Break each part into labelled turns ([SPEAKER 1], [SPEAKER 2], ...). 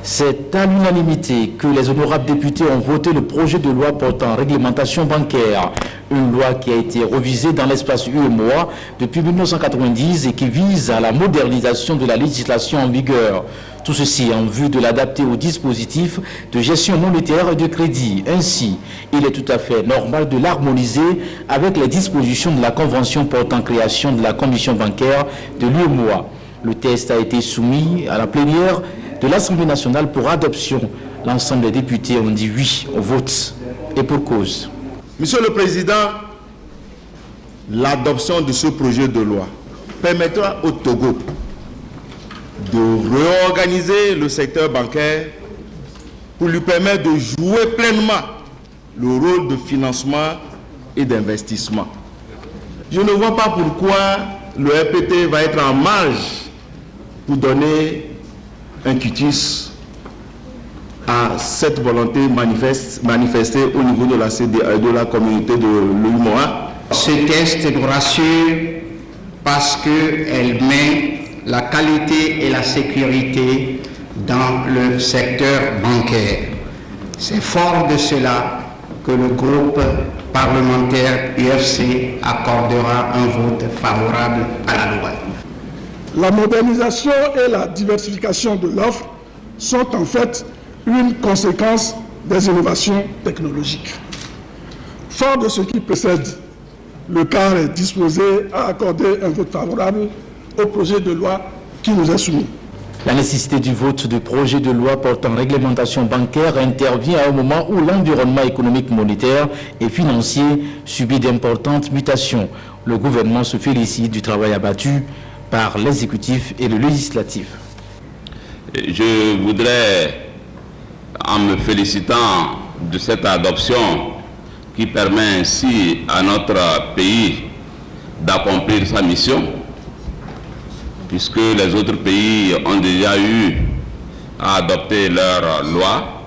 [SPEAKER 1] C'est à l'unanimité que les honorables députés ont voté le projet de loi portant réglementation bancaire. Une loi qui a été révisée dans l'espace UEMOA depuis 1990 et qui vise à la modernisation de la législation en vigueur. Tout ceci en vue de l'adapter au dispositif de gestion monétaire et de crédit. Ainsi, il est tout à fait normal de l'harmoniser avec les dispositions de la Convention portant création de la Commission bancaire de l'UEMOA. Le texte a été soumis à la plénière de l'Assemblée nationale pour adoption. L'ensemble des députés ont dit oui au vote et pour cause.
[SPEAKER 2] Monsieur le Président, l'adoption de ce projet de loi permettra au Togo de réorganiser le secteur bancaire pour lui permettre de jouer pleinement le rôle de financement et d'investissement. Je ne vois pas pourquoi le RPT va être en marge pour donner un quitus à cette volonté manifestée au niveau de la CDA, de la communauté de l'UEMOA.
[SPEAKER 3] Ce texte nous rassure parce qu'elle met la qualité et la sécurité dans le secteur bancaire. C'est fort de cela que le groupe parlementaire UFC accordera un vote favorable à la loi.
[SPEAKER 4] La modernisation et la diversification de l'offre sont en fait une conséquence des innovations technologiques. Fort de ce qui précède, le CAR est disposé à accorder un vote favorable au projet de loi qui nous est soumis.
[SPEAKER 1] La nécessité du vote du projet de loi portant réglementation bancaire intervient à un moment où l'environnement économique, monétaire et financier subit d'importantes mutations. Le gouvernement se félicite du travail abattu par l'exécutif et le législatif.
[SPEAKER 5] Je voudrais, en me félicitant de cette adoption qui permet ainsi à notre pays d'accomplir sa mission, puisque les autres pays ont déjà eu à adopter leur loi,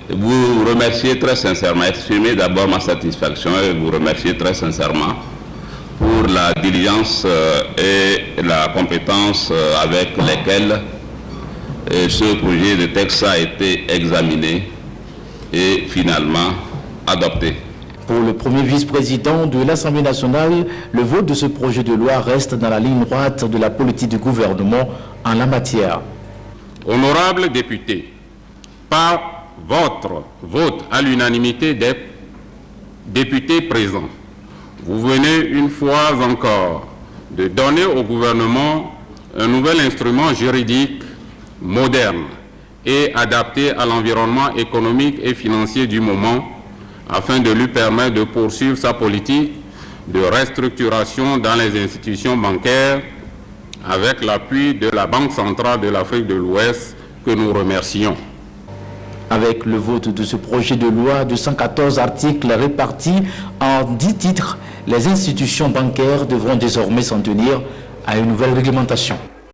[SPEAKER 5] vous remercier très sincèrement, exprimer d'abord ma satisfaction et vous remercier très sincèrement pour la diligence et la compétence avec lesquelles ce projet de texte a été examiné et finalement adopté.
[SPEAKER 1] Pour le premier vice-président de l'Assemblée nationale, le vote de ce projet de loi reste dans la ligne droite de la politique du gouvernement en la matière.
[SPEAKER 6] Honorables députés, par votre vote à l'unanimité des députés présents, vous venez une fois encore de donner au gouvernement un nouvel instrument juridique moderne et adapté à l'environnement économique et financier du moment, afin de lui permettre de poursuivre sa politique de restructuration dans les institutions bancaires avec l'appui de la Banque centrale de l'Afrique de l'Ouest que nous remercions.
[SPEAKER 1] Avec le vote de ce projet de loi de 114 articles répartis en 10 titres, les institutions bancaires devront désormais s'en tenir à une nouvelle réglementation.